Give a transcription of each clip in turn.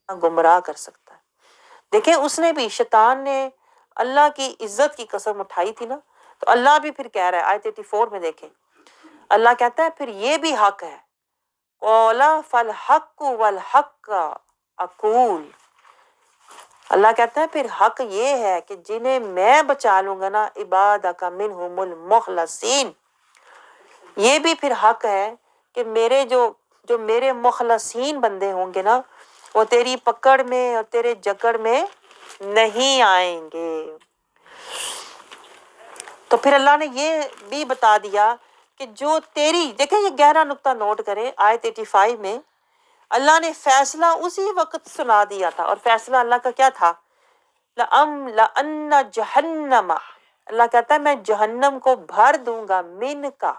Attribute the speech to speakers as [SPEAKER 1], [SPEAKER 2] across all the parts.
[SPEAKER 1] گمراہ کر سکتا ہے۔ دیکھیں اس نے بھی، شیطان نے اللہ کی عزت کی قسم اٹھائی تھی نا، تو اللہ بھی پھر کہہ رہا ہے آیت 84 میں دیکھیں، اللہ کہتا ہے پھر یہ بھی حق ہے، قولا فالحق والحق اقول، اللہ کہتا ہے پھر حق یہ ہے کہ جنہیں میں بچا لوں گا نا، عبادک منہم المخلصین، یہ بھی پھر حق ہے کہ میرے جو میرے مخلصین بندے ہوں گے نا، وہ تیری پکڑ میں اور تیرے جکڑ میں نہیں آئیں گے۔ تو پھر اللہ نے یہ بھی بتا دیا کہ جو تیری، دیکھیں یہ گہرا نقطہ نوٹ کریں، آیت 85 میں اللہ نے فیصلہ اسی وقت سنا دیا تھا، اور فیصلہ اللہ کا کیا تھا؟ لَأَمْلَأَنَّ جَهَنَّمَ، اللہ کہتا ہے میں جہنم کو بھر دوں گا، من کا،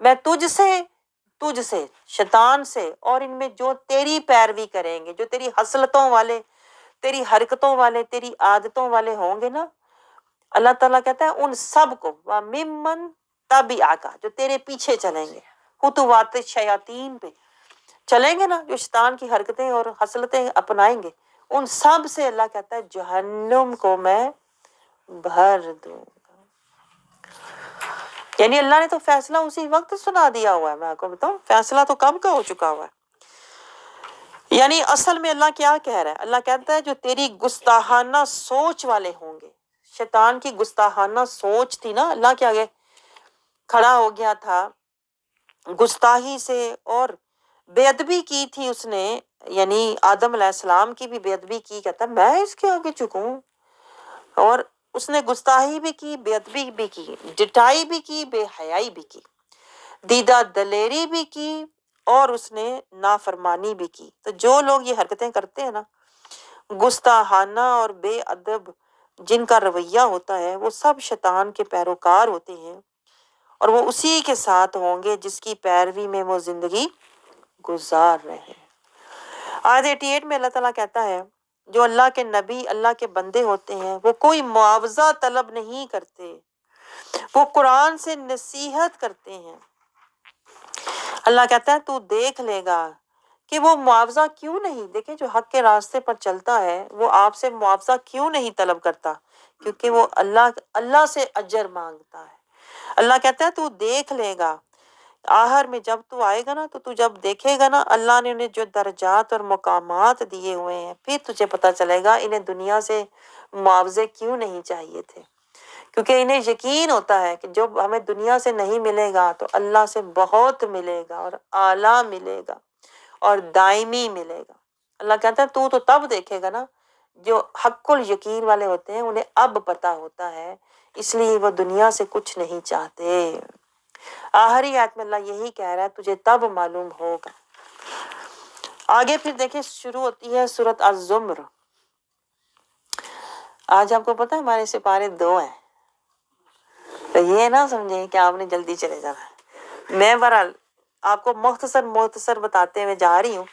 [SPEAKER 1] میں تجھ سے شیطان سے، اور ان میں جو تیری پیروی کریں گے، جو تیری حسلتوں والے، تیری حرکتوں والے، تیری عادتوں والے ہوں گے نا، اللہ تعالیٰ کہتا ہے ان سب کو، وَمِمَّن تَبِعَكَ، جو تیرے پیچھے چلیں گے، خطوات الشیاطین پہ چلیں گے نا، جو شیطان کی حرکتیں اور حسلتیں اپنائیں گے، ان سب سے اللہ کہتا ہے جہنم کو میں بھر دوں گا۔ یعنی اللہ نے تو فیصلہ اسی وقت سنا دیا ہوا ہے، میں آپ کو بتاؤں فیصلہ تو کب کا ہو چکا ہوا ہے۔ یعنی اصل میں اللہ کیا کہہ رہا ہے؟ اللہ کہتا ہے جو تیری گستاخانہ سوچ والے ہوں گے، شیطان کی گستاخانہ سوچ تھی نا، اللہ کے آگے کھڑا ہو گیا تھا گستاخی سے، اور بے ادبی کی تھی اس نے، یعنی آدم علیہ السلام کی بھی بے ادبی کی، کہتا ہے میں اس کے آگے جھکوں، اور اس نے گستاخی بھی کی، بے ادبی بھی کی، ڈٹائی بھی کی، بے حیائی بھی کی، دیدہ دلیری بھی کی، اور اس نے نافرمانی بھی کی۔ تو جو لوگ یہ حرکتیں کرتے ہیں نا، گستاخانہ اور بے ادب جن کا رویہ ہوتا ہے، وہ سب شیطان کے پیروکار ہوتے ہیں، اور وہ اسی کے ساتھ ہوں گے جس کی پیروی میں وہ زندگی گزار رہے ہیں۔ آیت 88 میں اللہ تعالیٰ کہتا ہے جو اللہ کے نبی، اللہ کے بندے ہوتے ہیں، وہ کوئی معاوضہ طلب نہیں کرتے، وہ قرآن سے نصیحت کرتے ہیں۔ اللہ کہتا ہے تو دیکھ لے گا کہ وہ معاوضہ کیوں نہیں، دیکھیں جو حق کے راستے پر چلتا ہے وہ آپ سے معاوضہ کیوں نہیں طلب کرتا، کیونکہ وہ اللہ سے اجر مانگتا ہے۔ اللہ کہتا ہے تو دیکھ لے گا، آخر میں جب تو آئے گا نا، تو جب دیکھے گا نا اللہ نے انہیں جو درجات اور مقامات دیے ہوئے ہیں، پھر تجھے پتہ چلے گا انہیں دنیا سے معاوضے کیوں نہیں چاہیے تھے، کیونکہ انہیں یقین ہوتا ہے کہ جب ہمیں دنیا سے نہیں ملے گا تو اللہ سے بہت ملے گا، اور اعلیٰ ملے گا، اور دائمی ملے گا۔ اللہ کہتا ہے تو تب دیکھے گا نا، جو حق الیقین والے ہوتے ہیں انہیں اب پتہ ہوتا ہے، اس لیے وہ دنیا سے کچھ نہیں چاہتے۔ آخری آیت میں اللہ یہی کہہ رہا ہے تجھے تب معلوم ہوگا۔ آگے پھر دیکھیں شروع ہوتی ہے سورۃ الزمر۔ آج آپ کو پتہ ہے ہمارے سپارے 2 ہیں، تو یہ نہ سمجھیں کہ آپ نے جلدی چلے جانا ہے۔ میں بہرحال آپ کو مختصر بتاتے ہوئے جا رہی ہوں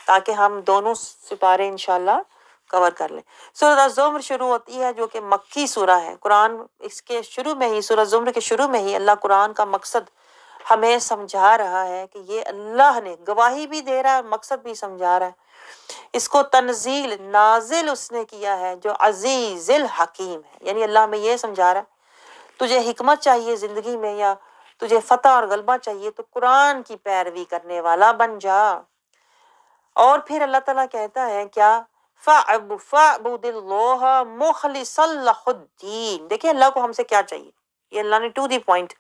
[SPEAKER 1] تاکہ ہم دونوں سپارے انشاءاللہ کور کر لیں۔ سورۃ الزمر شروع ہوتی ہے جو کہ مکی سورہ ہے۔ قرآن اس کے شروع میں ہی، سورۃ الزمر کے شروع میں ہی اللہ قرآن کا مقصد ہمیں سمجھا رہا ہے کہ یہ اللہ نے گواہی بھی دے رہا ہے، مقصد بھی سمجھا رہا ہے۔ اس کو تنزیل نازل اس نے کیا ہے جو عزیز الحکیم ہے، یعنی اللہ ہمیں یہ سمجھا رہا ہے تجھے حکمت چاہیے زندگی میں، یا تجھے فتح اور غلبہ چاہیے، تو قرآن کی پیروی کرنے والا بن جا۔ اور پھر اللہ تعالیٰ کہتا ہے کیا؟ فَاعْبُدِ اللَّهَ مُخْلِصًا لَهُ الدِّينَ۔ دیکھیں اللہ کو ہم سے کیا چاہیے، یہ اللہ نے ٹو دی پوائنٹ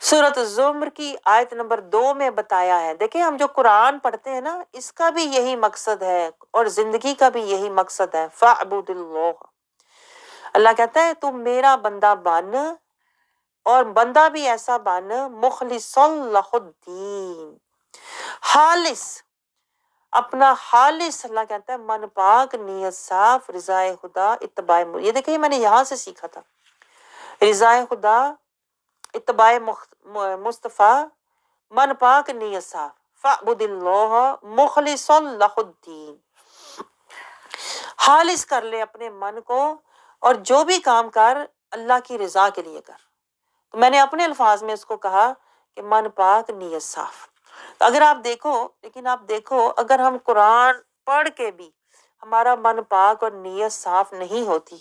[SPEAKER 1] سورۃ الزمر کی آیت نمبر 2 میں بتایا ہے۔ دیکھیں ہم جو قرآن پڑھتے ہیں نا، اس کا بھی یہی مقصد ہے، اور زندگی کا بھی یہی مقصد ہے۔ فَاعْبُدِ اللَّهَ، اللہ کہتا ہے تم میرا بندہ بن، اور بندہ بھی ایسا بن مخلصا لہ الدین، خالص، اپنا خالص، اللہ کہتا ہے من پاک، نیت صاف، رضائے خدا، اتباع یہ دیکھیں میں نے یہاں سے سیکھا تھا، رضائے خدا، اتباع مصطفیٰ، من پاک، نیت صاف، فَاعْبُدِ اللَّهَ مُخْلِصًا لَهُ الدِّينَ، خالص کر لے اپنے من کو، اور جو بھی کام کر اللہ کی رضا کے لیے کر۔ تو میں نے اپنے الفاظ میں اس کو کہا کہ من پاک، نیت صاف۔ تو اگر آپ دیکھو، لیکن آپ دیکھو اگر ہم قرآن پڑھ کے بھی ہمارا من پاک اور نیت صاف نہیں ہوتی،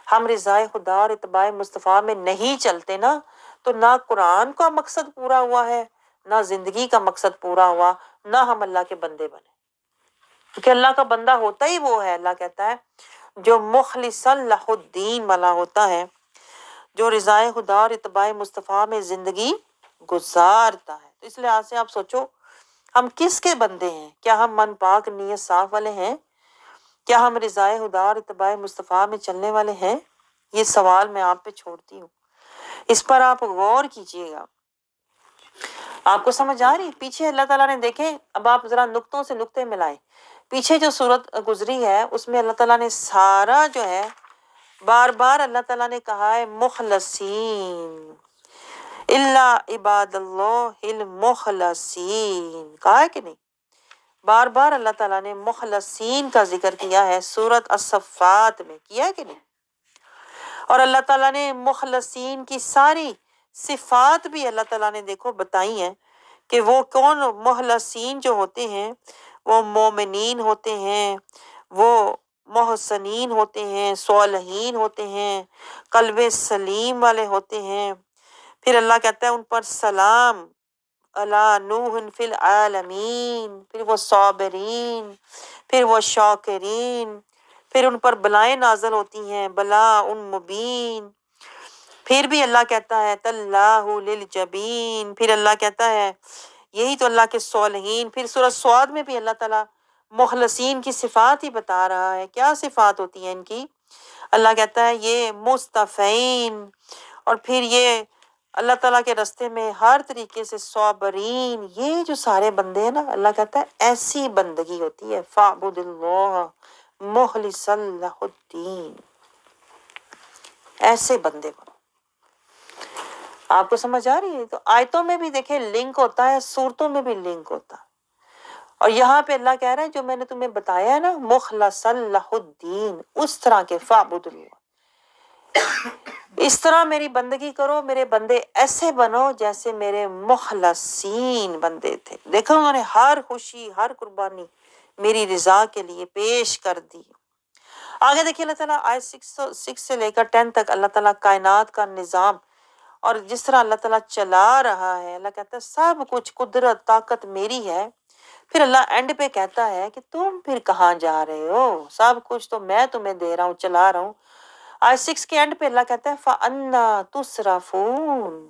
[SPEAKER 1] ہم رضائے خدا اور اتباع مصطفیٰ میں نہیں چلتے نا، تو نہ قرآن کا مقصد پورا ہوا ہے، نہ زندگی کا مقصد پورا ہوا، نہ ہم اللہ کے بندے بنے۔ کیونکہ اللہ کا بندہ ہوتا ہی وہ ہے، اللہ کہتا ہے جو مخلصا لہ الدین والا ہوتا ہے، جو رضائے خدا اور اتباع مصطفیٰ میں زندگی گزارتا ہے۔ تو اس لحاظ سے آپ سوچو ہم کس کے بندے ہیں؟ کیا ہم من پاک نیت صاف والے ہیں؟ کیا ہم رضائے خدا اور اتباع مصطفیٰ میں چلنے والے ہیں؟ یہ سوال میں آپ پہ چھوڑتی ہوں، اس پر آپ غور کیجئے گا۔ آپ کو سمجھ آ رہی؟ پیچھے اللہ تعالیٰ نے دیکھیں، اب آپ ذرا نقطوں سے نقطے ملائیں، پیچھے جو صورت گزری ہے اس میں اللہ تعالیٰ نے سارا جو ہے بار بار اللہ تعالیٰ نے کہا ہے مخلصین الا عباد اللہ المخلصین، کہا ہے کہ نہیں؟ بار بار اللہ تعالیٰ نے مخلصین کا ذکر کیا ہے، سورۃ الصفات میں کیا ہے کہ نہیں؟ اور اللہ تعالیٰ نے مخلصین کی ساری صفات بھی اللہ تعالیٰ نے دیکھو بتائی ہیں کہ وہ کون مخلصین جو ہوتے ہیں، وہ مومنین ہوتے ہیں، وہ محسنین ہوتے ہیں، صالحین ہوتے ہیں، قلب سلیم والے ہوتے ہیں۔ پھر اللہ کہتا ہے ان پر سلام علی نوح فی العالمین، پھر وہ صابرین، پھر وہ شاکرین، پھر ان پر بلائیں نازل ہوتی ہیں، بلاء مبین۔ پھر بھی اللہ کہتا ہے تاللہ للجبین، پھر اللہ کہتا ہے یہی تو اللہ کے صالحین۔ پھر سورۃ صاد میں بھی اللہ تعالیٰ مخلصین کی صفات ہی بتا رہا ہے، کیا صفات ہوتی ہیں ان کی؟ اللہ کہتا ہے یہ مصطفین، اور پھر یہ اللہ تعالیٰ کے راستے میں ہر طریقے سے صابرین۔ یہ جو سارے بندے ہیں نا، اللہ کہتا ہے ایسی بندگی ہوتی ہے، فاعبد اللہ مخلصا لہ الدین، ایسے بندے بنو۔ آپ کو سمجھ آ رہی ہے؟ تو آیتوں میں بھی دیکھیں لنک ہوتا ہے، صورتوں میں بھی لنک ہوتا ہے، اور یہاں پہ اللہ کہہ رہا ہے جو میں نے تمہیں بتایا ہے نا مخلصا لہ الدین، اس طرح کے فاعبد اللہ، اس طرح میری بندگی کرو، میرے بندے ایسے بنو جیسے میرے مخلصین بندے تھے۔ دیکھو انہوں نے ہر خوشی ہر قربانی میری رضا کے لیے پیش کر دی۔ آگے دیکھیے اللہ تعالیٰ آیت 6 سے لے کر 10 تک اللہ تعالیٰ کائنات کا نظام اور جس طرح اللہ تعالیٰ چلا رہا ہے، اللہ کہتا ہے سب کچھ قدرت طاقت میری ہے۔ پھر اللہ اینڈ پہ کہتا ہے کہ تم پھر کہاں جا رہے ہو، سب کچھ تو میں تمہیں دے رہا ہوں، چلا رہا ہوں۔ آیت 6 کے اینڈ پہ اللہ کہتا ہے فَأَنَّا تُصْرَفُونَ،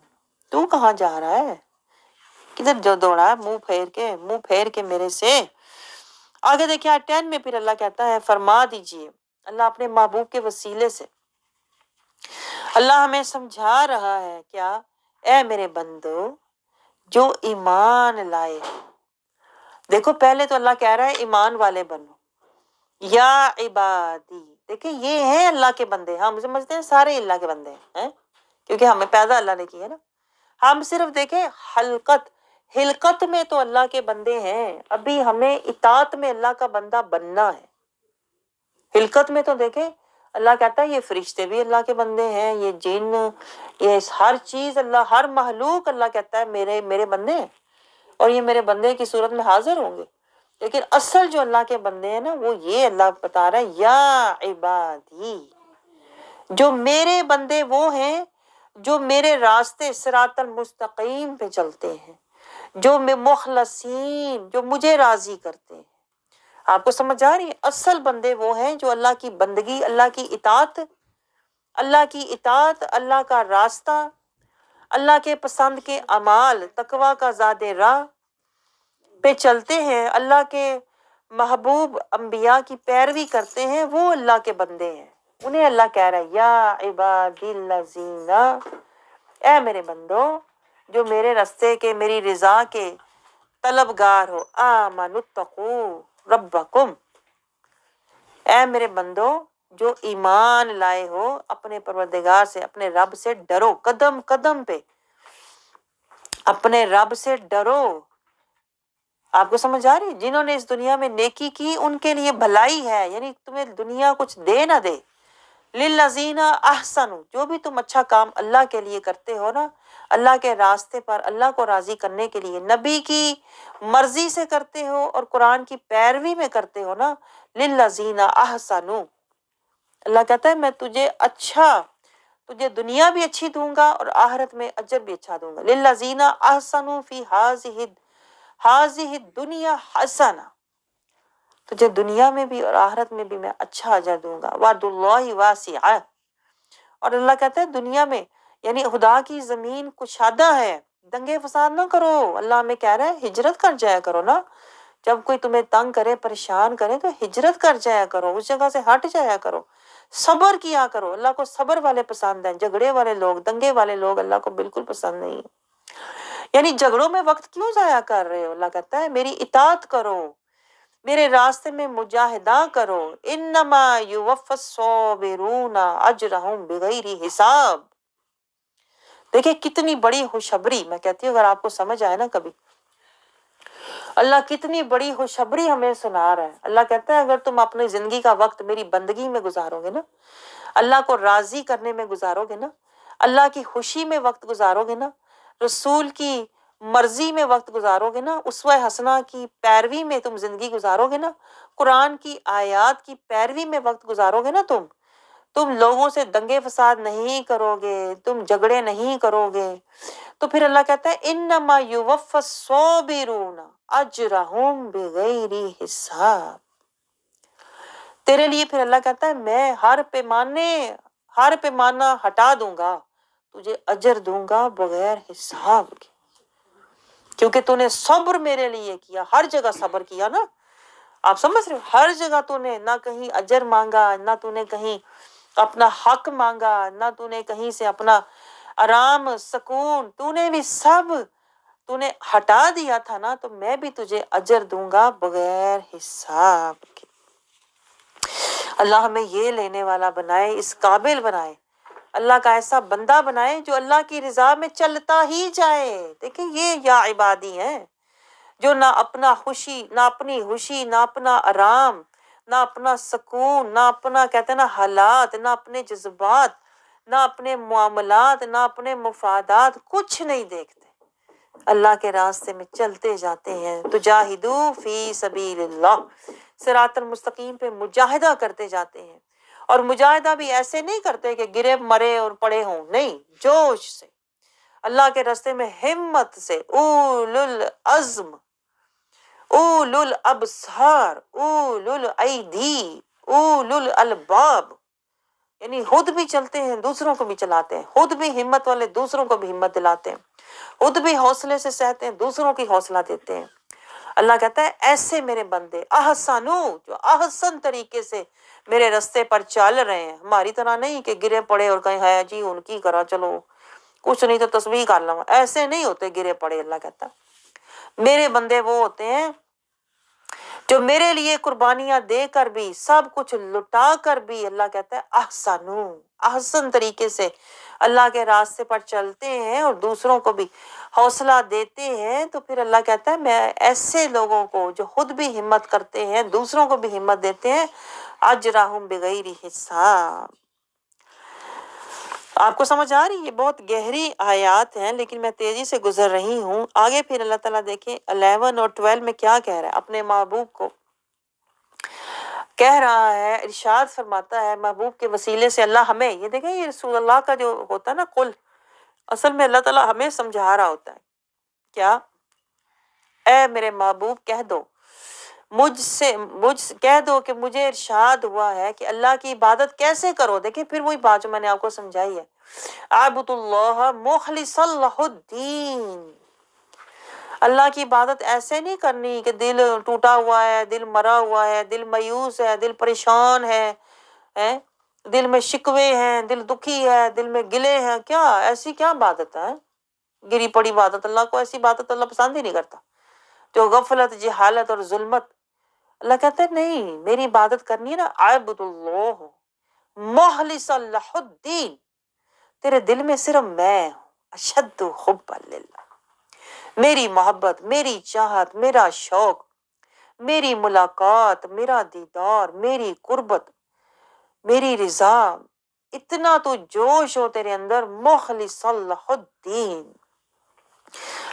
[SPEAKER 1] تو کہاں جا رہا ہے، کدھر جو دوڑا ہے، منہ پھیر کے میرے سے۔ آگے دیکھیں آیت 10 میں پھر اللہ کہتا ہے فرما دیجئے، اللہ اپنے محبوب کے وسیلے سے اللہ ہمیں سمجھا رہا ہے کیا، اے میرے بندو جو ایمان لائے۔ دیکھو پہلے تو اللہ کہہ رہا ہے ایمان والے بنو، یا عبادی، دیکھیں یہ ہیں اللہ کے بندے، ہم سمجھتے ہیں سارے اللہ کے بندے ہیں کیونکہ ہمیں پیدا اللہ نے کی ہے نا، ہم صرف دیکھیں حلقت میں تو اللہ کے بندے ہیں، ابھی ہمیں اطاعت میں اللہ کا بندہ بننا ہے۔ حلقت میں تو دیکھیں اللہ کہتا ہے یہ فرشتے بھی اللہ کے بندے ہیں، یہ جن، یہ ہر چیز اللہ، ہر مخلوق اللہ کہتا ہے میرے بندے ہیں، اور یہ میرے بندے کی صورت میں حاضر ہوں گے۔ لیکن اصل جو اللہ کے بندے ہیں نا، وہ یہ اللہ بتا رہا ہے یا عبادی، جو میرے بندے وہ ہیں جو میرے راستے صراط المستقیم پہ چلتے ہیں، جو مخلصین، جو مجھے راضی کرتے ہیں۔ آپ کو سمجھ آ رہی ہے؟ اصل بندے وہ ہیں جو اللہ کی بندگی، اللہ کی اطاعت، اللہ کا راستہ، اللہ کے پسند کے اعمال، تقویٰ کا زاد راہ پہ چلتے ہیں، اللہ کے محبوب انبیاء کی پیروی کرتے ہیں، وہ اللہ کے بندے ہیں۔ انہیں اللہ کہہ رہا ہے یا عبادی الذین، اے میرے بندو جو میرے راستے کے، میری رضا کے طلبگار ہو، آمنوا اتقوا ربکم، اے میرے بندو جو ایمان لائے ہو، اپنے پروردگار سے، اپنے رب سے ڈرو، قدم قدم پہ اپنے رب سے ڈرو۔ آپ کو سمجھ آ رہی؟ جنہوں نے اس دنیا میں نیکی کی ان کے لیے بھلائی ہے، یعنی تمہیں دنیا کچھ دے نہ دے، للذین احسنوا، جو بھی تم اچھا کام اللہ کے لیے کرتے ہو نا، اللہ کے راستے پر اللہ کو راضی کرنے کے لیے، نبی کی مرضی سے کرتے ہو اور قرآن کی پیروی میں کرتے ہو نا، للذین احسنوا، اللہ کہتا ہے میں تجھے دنیا بھی اچھی دوں گا اور آخرت میں اجر بھی اچھا دوں گا۔ للذین احسنوا فی ہذہ الدنیا حسنہ، تجھے دنیا میں بھی اور آخرت میں بھی میں اچھا اجر دوں گا۔ وعد اللہ واسع، اور اللہ کہتا ہے دنیا میں یعنی خدا کی زمین کشادہ ہے، دنگے فساد نہ کرو، اللہ ہمیں کہہ رہا ہے ہجرت کر جایا کرو نا، جب کوئی تمہیں تنگ کرے پریشان کرے تو ہجرت کر جایا کرو، اس جگہ سے ہٹ جایا کرو، صبر کیا کرو۔ اللہ کو صبر والے پسند ہیں، جھگڑے والے لوگ، دنگے والے لوگ اللہ کو بالکل پسند نہیں ہیں۔ یعنی جھگڑوں میں وقت کیوں ضائع کر رہے ہو؟ اللہ کہتا ہے میری اطاعت کرو، میرے راستے میں مجاہدہ کرو، انما یوفی الصابرون اجرہم بغیر حساب۔ دیکھیں کتنی بڑی خوشخبری، میں کہتی ہوں اگر آپ کو سمجھ آئے نا کبھی، اللہ کتنی بڑی خوشخبری ہمیں سنا رہا ہے۔ اللہ کہتا ہے اگر تم اپنی زندگی کا وقت میری بندگی میں گزارو گے نا، اللہ کو راضی کرنے میں گزارو گے نا، اللہ کی خوشی میں وقت گزارو گے نا، رسول کی مرضی میں وقت گزارو گے نا، اسوہ حسنہ کی پیروی میں تم زندگی گزارو گے نا، قرآن کی آیات کی پیروی میں وقت گزارو گے نا، تم لوگوں سے دنگے فساد نہیں کرو گے، تم جھگڑے نہیں کرو گے، تو پھر اللہ کہتا ہے انما یوفی الصابرون اجرہم بغیر حساب، تیرے لیے پھر اللہ کہتا ہے میں ہر پیمانہ ہٹا دوں گا، تجھے اجر دوں گا بغیر حساب کے، کیونکہ تو نے صبر میرے لیے کیا، ہر جگہ صبر کیا نا، آپ سمجھ رہے ہو، ہر جگہ تو نے نہ کہیں اجر مانگا، نہ تو نے کہیں اپنا حق مانگا، نہ تو نے کہیں سے اپنا آرام سکون، تو نے بھی سب تو نے ہٹا دیا تھا نا، تو میں بھی تجھے اجر دوں گا بغیر حساب کے۔ اللہ ہمیں یہ لینے والا بنائے، اس قابل بنائے، اللہ کا ایسا بندہ بنائے جو اللہ کی رضا میں چلتا ہی جائے۔ دیکھیں یہ یا عبادی ہیں جو نہ اپنا خوشی، نہ اپنی خوشی، نہ اپنا آرام، نہ اپنا سکون، نہ اپنا کہتے ہیں نا حالات، نہ اپنے جذبات، نہ اپنے معاملات، نہ اپنے مفادات، کچھ نہیں دیکھتے، اللہ کے راستے میں چلتے جاتے ہیں۔ تجاہدو فی سبیل اللہ، صراط المستقیم پہ مجاہدہ کرتے جاتے ہیں، اور مجاہدہ بھی ایسے نہیں کرتے کہ گرے مرے اور پڑے ہوں، نہیں، جوش سے، اللہ کے راستے میں ہمت سے، اولو العزم، اولو الابصار، اولو الایدی، اولو الالباب، یعنی خود بھی چلتے ہیں دوسروں کو بھی چلاتے ہیں، خود بھی ہمت والے دوسروں کو بھی ہمت دلاتے ہیں، خود بھی حوصلے سے سہتے ہیں دوسروں کی حوصلہ دیتے ہیں۔ اللہ کہتا ہے ایسے میرے بندے احسنو، جو احسن طریقے سے میرے رستے پر چل رہے ہیں، ہماری طرح نہیں کہ گرے پڑے اور کہیں ہے جی ان کی کرا چلو کچھ نہیں تو تسبیح کر لوں، ایسے نہیں ہوتے گرے پڑے۔ اللہ کہتا ہے میرے بندے وہ ہوتے ہیں جو میرے لیے قربانیاں دے کر بھی، سب کچھ لٹا کر بھی، اللہ کہتا ہے احسنو، احسن طریقے سے اللہ کے راستے پر چلتے ہیں اور دوسروں کو بھی حوصلہ دیتے ہیں، تو پھر اللہ کہتا ہے میں ایسے لوگوں کو جو خود بھی ہمت کرتے ہیں دوسروں کو بھی ہمت دیتے ہیں، اجرہم بغیر حساب۔ آپ کو سمجھ آ رہی ہے؟ بہت گہری آیات ہیں لیکن میں تیزی سے گزر رہی ہوں آگے۔ پھر اللہ تعالیٰ دیکھیں 11 اور 12 میں کیا کہہ رہا ہے، اپنے محبوب کو کہہ رہا ہے، ارشاد فرماتا ہے محبوب کے وسیلے سے اللہ ہمیں، یہ دیکھیں یہ رسول اللہ کا جو ہوتا ہے نا قل، اصل میں اللہ تعالیٰ ہمیں سمجھا رہا ہوتا ہے، کیا؟ اے میرے محبوب کہہ دو، مجھ کہہ دو کہ مجھے ارشاد ہوا ہے کہ اللہ کی عبادت کیسے کرو۔ دیکھیں پھر وہی بات جو میں نے آپ کو سمجھائی ہے، اعبدوا اللہ مخلصا لہ الدین، اللہ کی عبادت ایسے نہیں کرنی کہ دل ٹوٹا ہوا ہے، دل مرا ہوا ہے، دل مایوس ہے، دل پریشان ہے، دل میں شکوے ہیں، دل دکھی ہے، دل میں گلے ہیں، کیا ایسی کیا عبادت ہے؟ گری پڑی عبادت، اللہ کو ایسی عبادت اللہ پسند ہی نہیں کرتا، جو غفلت، جہالت اور ظلمت۔ اللہ کہتا ہے نہیں، میری عبادت کرنی ہے نا، اعبد اللہ مخلصا لہ الدین، تیرے دل میں صرف میں ہوں، اشد حب للہ، میری محبت، میری چاہت، میرا شوق، میری ملاقات، میرا دیدار، میری قربت، میری رضا، اتنا تو جوش ہو تیرے اندر، مخلص اللہ الدین،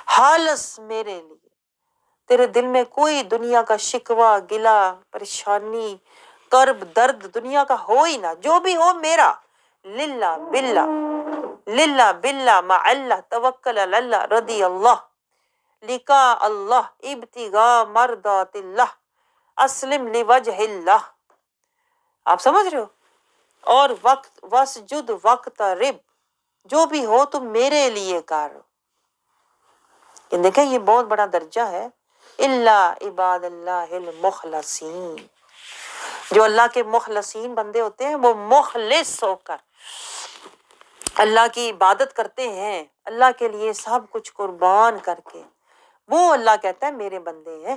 [SPEAKER 1] خالص میرے لیے، تیرے دل میں کوئی دنیا کا شکوہ گلا پریشانی کرب درد دنیا کا ہو ہی نہ، جو بھی ہو میرا، للہ باللہ، للہ باللہ مع اللہ توکل علی اللہ رضی اللہ، لکا اللہ ابتغاء مرضات اللہ، اسلم لوجہ اللہ۔ آپ سمجھ رہے ہو؟ اور وقت وسجد وقت رب، جو بھی ہو تم میرے لیے کر۔ یہ دیکھیں یہ بہت بڑا درجہ ہے، اللہ عباد اللہ المخلصین، جو اللہ کے مخلصین بندے ہوتے ہیں، وہ مخلص ہو کر اللہ کی عبادت کرتے ہیں، اللہ کے لیے سب کچھ قربان کر کے، وہ اللہ کہتا ہے میرے بندے ہیں۔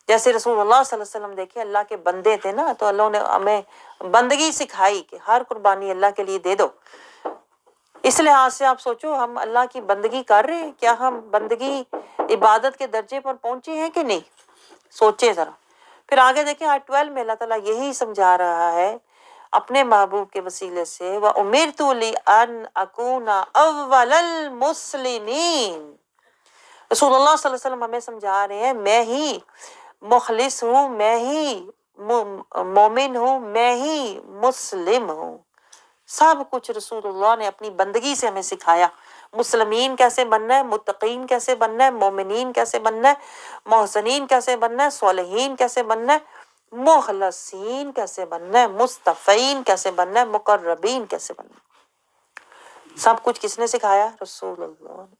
[SPEAKER 1] جیسے رسول اللہ صلی اللہ علیہ وسلم دیکھیں اللہ کے بندے تھے نا، تو اللہ نے ہمیں بندگی سکھائی کہ ہر قربانی اللہ کے لیے دے دو۔ اس لحاظ سے آپ سوچو ہم اللہ کی بندگی کر رہے ہیں، کیا ہم بندگی عبادت کے درجے پر پہنچے ہیں کہ نہیں؟ سوچے ذرا۔ پھر آگے دیکھیں آیت 12 میں اللہ تعالیٰ یہی سمجھا رہا ہے اپنے محبوب کے وسیلے سے، وَأُمِرْتُ لِأَنْ أَكُونَ أَوَّلَ الْمُسْلِمِينَ۔ رسول اللہ صلی اللہ علیہ وسلم ہمیں سمجھا رہے ہیں میں ہی مخلص ہوں، میں ہی مومن ہوں، میں ہی مسلم ہوں۔ سب کچھ رسول اللہ نے اپنی بندگی سے ہمیں سکھایا، مسلمین کیسے بننا ہے، متقین کیسے بننا ہے، مومنین کیسے بننا ہے، محسنین کیسے بننا ہے، صالحین کیسے بننا ہے، مخلصین کیسے بننا ہے، مصطفین کیسے بننا ہے، مقربین کیسے بننا ہے۔ سب کچھ کس نے سکھایا؟ رسول اللہ نے۔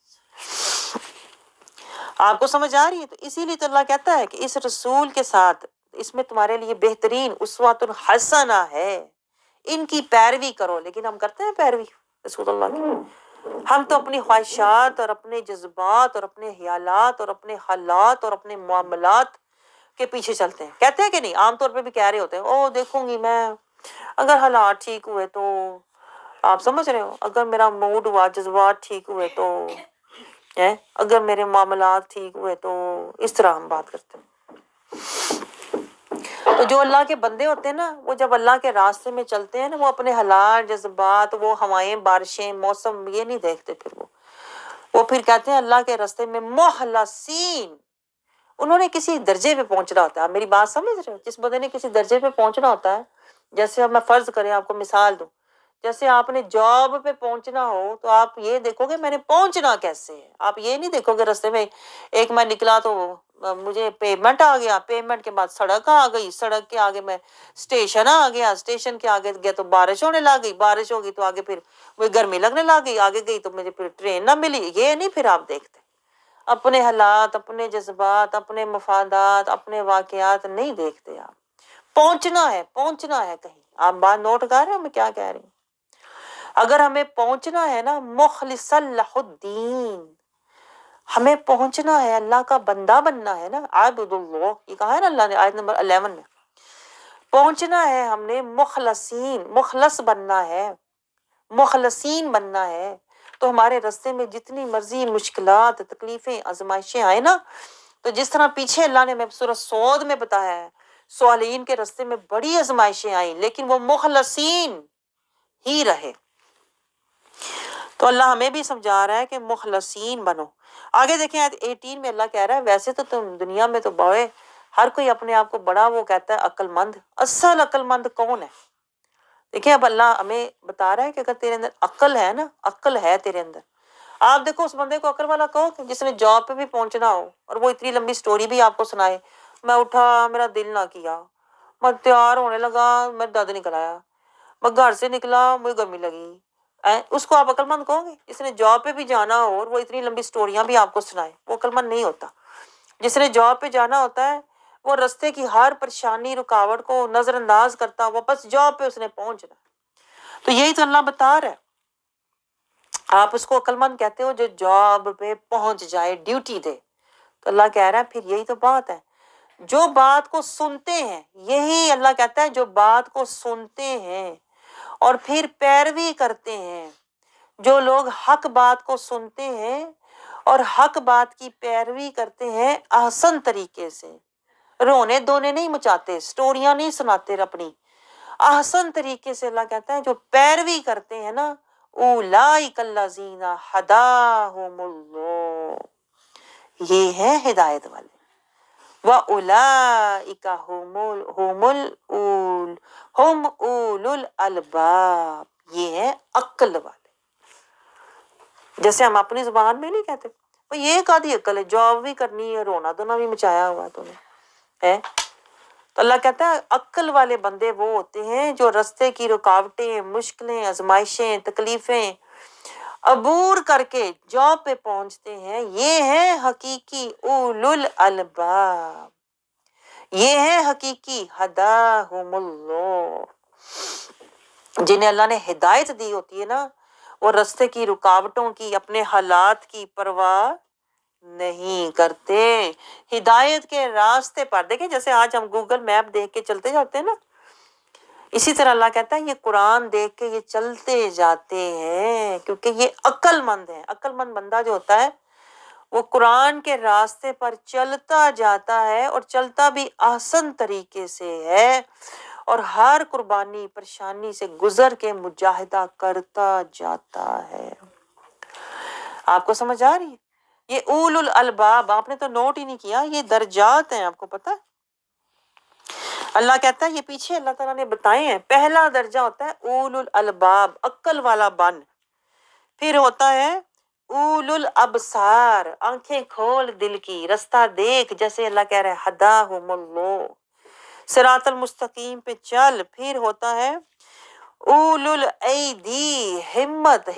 [SPEAKER 1] آپ کو سمجھ آ رہی ہے؟ تو اسی لیے تو اللہ کہتا ہے کہ اس رسول کے ساتھ اس میں تمہارے لیے بہترین اسوۃ حسنہ ہے، ان کی پیروی کرو۔ لیکن ہم کرتے ہیں پیروی رسول اللہ کی؟ ہم تو اپنی خواہشات اور اپنے جذبات اور اپنے خیالات اور اپنے حالات اور اپنے معاملات کے پیچھے چلتے ہیں، کہتے ہیں کہ نہیں؟ عام طور پہ بھی کہہ رہے ہوتے ہیں او دیکھوں گی میں، اگر حالات ٹھیک ہوئے تو، آپ سمجھ رہے ہو، اگر میرا موڈ ہوا، جذبات ٹھیک ہوئے تو، اگر میرے معاملات ٹھیک ہوئے تو، اس طرح ہم بات کرتے ہیں۔ تو جو اللہ کے بندے ہوتے ہیں نا، وہ جب اللہ کے راستے میں چلتے ہیں نا، وہ اپنے حالات، جذبات، وہ ہوائیں، بارشیں، موسم یہ نہیں دیکھتے، پھر وہ پھر کہتے ہیں اللہ کے راستے میں مخلصین۔ انہوں نے کسی درجے پہ پہنچنا ہوتا ہے، میری بات سمجھ رہے ہو؟ جس بندے نے کسی درجے پہ پہنچنا ہوتا ہے، جیسے اب میں فرض کریں آپ کو مثال دوں، جیسے آپ نے جاب پہ پہنچنا ہو تو آپ یہ دیکھو گے میں نے پہنچنا کیسے ہے، آپ یہ نہیں دیکھو گے رستے میں ایک میں نکلا تو مجھے پیمنٹ آ گیا، پیمنٹ کے بعد سڑک آ گئی، سڑک کے آگے میں اسٹیشن آ گیا، اسٹیشن کے آگے گیا تو بارش ہونے لگ گئی، بارش ہوگی تو آگے پھر وہ گرمی لگنے لگ گئی، آگے گئی تو مجھے پھر ٹرین نہ ملی۔ یہ نہیں پھر آپ دیکھتے، اپنے حالات، اپنے جذبات، اپنے مفادات، اپنے واقعات نہیں دیکھتے آپ۔ پہنچنا ہے، پہنچنا ہے کہیں۔ آپ بات نوٹ کر رہے ہیں میں کیا کہہ رہی ہوں؟ اگر ہمیں پہنچنا ہے نا مخلص اللہ الدین، ہمیں پہنچنا ہے، اللہ کا بندہ بننا ہے نا، عابد اللہ، یہ کہا ہے نا اللہ نے آیت نمبر 11 میں، پہنچنا ہے ہم نے مخلصین، مخلص بننا ہے، مخلصین بننا ہے، تو ہمارے راستے میں جتنی مرضی مشکلات، تکلیفیں، آزمائشیں آئے نا، تو جس طرح پیچھے اللہ نے میں سورہ صاد میں بتایا ہے صالحین کے راستے میں بڑی آزمائشیں آئیں لیکن وہ مخلصین ہی رہے۔ تو اللہ ہمیں بھی سمجھا رہا ہے کہ مخلصین بنو۔ آگے دیکھیں آیت 18 میں اللہ کہہ رہا ہے ویسے تو تم دنیا میں تو بڑے، ہر کوئی اپنے آپ کو بڑا وہ کہتا ہے عقل مند، اصل عقل مند کون ہے؟ دیکھیں اب اللہ ہمیں بتا رہا ہے کہ اگر تیرے اندر عقل ہے نا، عقل ہے تیرے اندر، آپ دیکھو اس بندے کو عقل والا کہو کہ جس نے جاب پہ بھی پہنچنا ہو اور وہ اتنی لمبی سٹوری بھی آپ کو سنائے، میں اٹھا میرا دل نہ کیا، میں تیار ہونے لگا میں درد نکل آیا، میں گھر سے نکلا مجھے گرمی لگی، اس کو آپ عقل مند کہو گے؟ جس نے جاب پہ بھی جانا ہو اور وہ اتنی لمبی سٹوریاں بھی آپ کو سنائے، وہ عقل مند نہیں ہوتا۔ جس نے جاب پہ جانا ہوتا ہے وہ رستے کی ہر پریشانی، رکاوٹ کو نظر انداز کرتا ہوا بس جاب پہ اس نے پہنچنا۔ تو یہی تو اللہ بتا رہا ہے، آپ اس کو عقل مند کہتے ہو جو جاب پہ پہنچ جائے، ڈیوٹی دے۔ تو اللہ کہہ رہا ہے پھر یہی تو بات ہے، جو بات کو سنتے ہیں، یہی اللہ کہتا ہے جو بات کو سنتے ہیں اور پھر پیروی کرتے ہیں، جو لوگ حق بات کو سنتے ہیں اور حق بات کی پیروی کرتے ہیں احسن طریقے سے، رونے دھونے نہیں مچاتے، سٹوریاں نہیں سناتے اپنی، احسن طریقے سے اللہ کہتا ہے جو پیروی کرتے ہیں نا، اولئک الذین ھداھم اللہ، یہ ہیں ہدایت والے، واولئک ہم اولو الالباب، یہ ہیں عقل والے۔ جیسے ہم اپنی زبان میں نہیں کہتے بھئی یہ کادی عقل ہے، جاب بھی کرنی ہے، رونا دھونا بھی مچایا ہوا تو نے ہے۔ تو اللہ کہتا ہے عقل والے بندے وہ ہوتے ہیں جو رستے کی رکاوٹیں، مشکلیں، آزمائشیں، تکلیفیں عبور کر کے جاب پہ پہنچتے ہیں، یہ ہیں حقیقی اولو الالباب، یہ ہیں حقیقی ہداہم اللہ، جنہیں اللہ نے ہدایت دی ہوتی ہے نا، وہ رستے کی رکاوٹوں کی، اپنے حالات کی پرواہ نہیں کرتے، ہدایت کے راستے پر۔ دیکھیں جیسے آج ہم گوگل میپ دیکھ کے چلتے جاتے ہیں نا، اسی طرح اللہ کہتا ہے یہ قرآن دیکھ کے یہ چلتے جاتے ہیں، کیونکہ یہ عقل مند ہے۔ عقل مند بندہ جو ہوتا ہے وہ قرآن کے راستے پر چلتا جاتا ہے، اور چلتا بھی احسن طریقے سے ہے، اور ہر قربانی پریشانی سے گزر کے مجاہدہ کرتا جاتا ہے۔ آپ کو سمجھ آ رہی ہے؟ یہ اولو الالباب آپ نے تو نوٹ ہی نہیں کیا، یہ درجات ہیں، آپ کو پتہ ہے؟ اللہ کہتا ہے یہ پیچھے اللہ تعالیٰ نے بتائے ہیں، پہلا درجہ ہوتا ہے اولو الالباب، عقل والا بن، پھر ہوتا ہے اولو الابصار، آنکھیں کھول دل کی، رستہ دیکھ، جیسے اللہ کہہ رہے ہیں ہداہم اللہ، صراط المستقیم پہ چل، پھر ہوتا ہے اولو الایدی، ہمت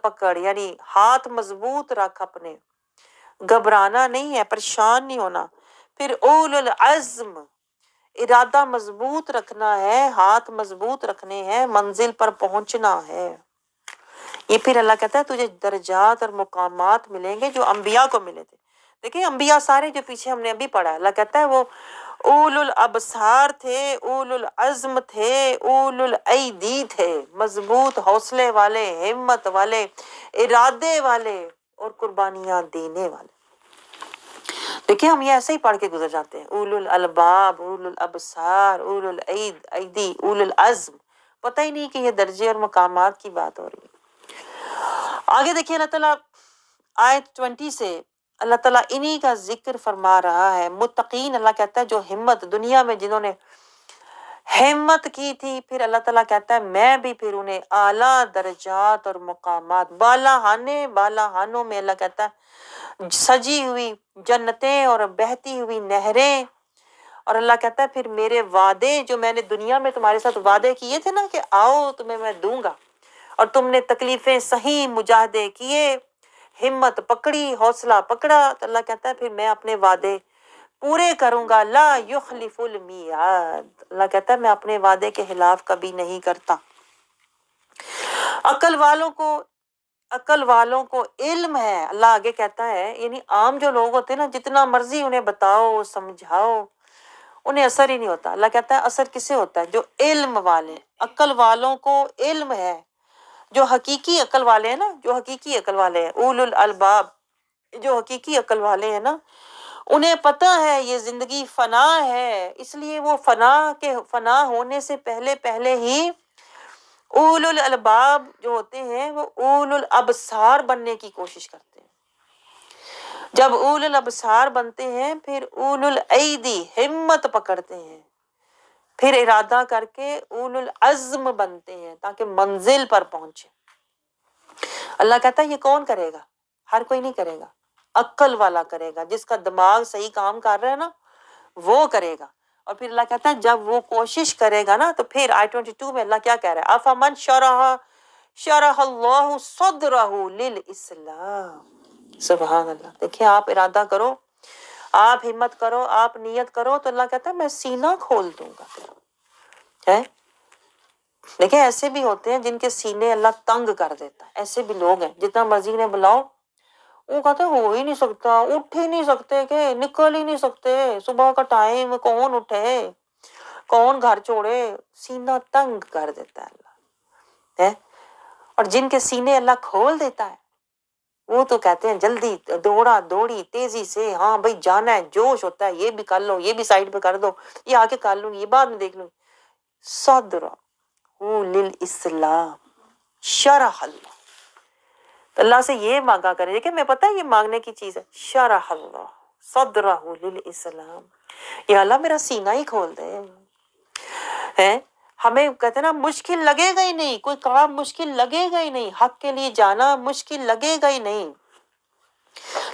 [SPEAKER 1] پکڑ، یعنی ہاتھ مضبوط رکھ اپنے، گھبرانا نہیں ہے، پریشان نہیں ہونا، پھر اولو العزم، ارادہ مضبوط رکھنا ہے، ہاتھ مضبوط رکھنے ہیں، منزل پر پہنچنا ہے۔ یہ پھر اللہ کہتا ہے تجھے درجات اور مقامات ملیں گے جو انبیاء کو ملے تھے۔ دیکھیں انبیاء سارے جو پیچھے ہم نے ابھی پڑھا ہے، اللہ کہتا ہے وہ اولو الابصار تھے، اولو العزم تھے، اولو الایدی تھے، مضبوط حوصلے والے، ہمت والے، ارادے والے، اور قربانیاں دینے والے۔ دیکھیں ہم یہ ایسے ہی پڑھ کے گزر جاتے ہیں، اولو الالباب، اولو الابصار، اولو الایدی، اولو العزم، پتہ ہی نہیں کہ یہ درجے اور مقامات کی بات ہو رہی ہے۔ آگے دیکھیں اللہ تعالیٰ آیت 20 سے اللہ تعالیٰ انہی کا ذکر فرما رہا ہے، متقین اللہ کہتا ہے جو ہمت، دنیا میں جنہوں نے ہمت کی تھی، پھر اللہ تعالیٰ کہتا ہے میں بھی پھر انہیں اعلیٰ درجات اور مقامات، بالہانوں میں اللہ کہتا ہے سجی ہوئی جنتیں اور بہتی ہوئی نہریں، اور اللہ کہتا ہے پھر میرے وعدے جو میں نے دنیا میں تمہارے ساتھ وعدے کیے تھے نا کہ آؤ تمہیں میں دوں گا، اور تم نے تکلیفیں سہی، مجاہدے کیے، ہمت پکڑی، حوصلہ پکڑا، تو اللہ کہتا ہے پھر میں اپنے وعدے پورے کروں گا، لا یخلف المیعاد، اللہ کہتا ہے میں اپنے وعدے کے خلاف کبھی نہیں کرتا۔ عقل والوں کو علم ہے، اللہ آگے کہتا ہے، یعنی عام جو لوگ ہوتے ہیں نا جتنا مرضی انہیں بتاؤ سمجھاؤ انہیں اثر ہی نہیں ہوتا۔ اللہ کہتا ہے اثر کسے ہوتا ہے؟ جو علم والے، عقل والوں کو علم ہے، جو حقیقی عقل والے ہیں نا، جو حقیقی عقل والے ہیں، اولو الالباب، جو حقیقی عقل والے ہیں نا، انہیں پتہ ہے یہ زندگی فنا ہے، اس لیے وہ فنا ہونے سے پہلے ہی اولو الالباب جو ہوتے ہیں وہ اولو الابصار بننے کی کوشش کرتے ہیں۔ جب اولو الابصار بنتے ہیں پھر اولو الایدی، ہمت پکڑتے ہیں، پھر ارادہ کر کے اولو العزم بنتے ہیں تاکہ منزل پر پہنچے۔ اللہ کہتا ہے یہ کون کرے گا؟ ہر کوئی نہیں کرے گا، عقل والا کرے گا، جس کا دماغ صحیح کام کر رہا ہے نا وہ کرے گا۔ اور پھر اللہ کہتا ہے جب وہ کوشش کرے گا نا تو پھر آیت 22 میں اللہ کیا کہہ رہا ہے؟ افمن شرح اللہ صدرہ للاسلام، سبحان اللہ۔ دیکھیں آپ ارادہ کرو، آپ ہمت کرو، آپ نیت کرو تو اللہ کہتا ہے میں سینہ کھول دوں گا ہے۔ دیکھیں ایسے بھی ہوتے ہیں جن کے سینے اللہ تنگ کر دیتا ہے، ایسے بھی لوگ ہیں جتنا مرضی انہیں بلاؤ وہ کہتے ہو ہی نہیں سکتا، اٹھ ہی نہیں سکتے، کہ نکل ہی نہیں سکتے، صبح کا ٹائم کون اٹھے، کون گھر چھوڑے، سینہ تنگ کر دیتا ہے اللہ ہے۔ اور جن کے سینے اللہ کھول دیتا ہے وہ تو کہتے ہیں جلدی دوڑا دوڑی تیزی سے، ہاں بھائی جانا ہے، جوش ہوتا ہے، یہ بھی کر لو، یہ بھی سائڈ پہ کر دو، یہ آگے کر لوں گی، یہ بعد میں دیکھ لوں گی۔ صدرہ للاسلام شرح اللہ. تو اللہ سے یہ مانگا کرے کہ میں پتہ ہے یہ مانگنے کی چیز ہے. شرح اللہ صدرہ للاسلام، یا اللہ میرا سینہ ہی کھول دے. ہے ہمیں کہتے ہیں نا مشکل لگے گا ہی نہیں، کوئی کام مشکل لگے گا ہی نہیں، حق کے لیے جانا مشکل لگے گا ہی نہیں.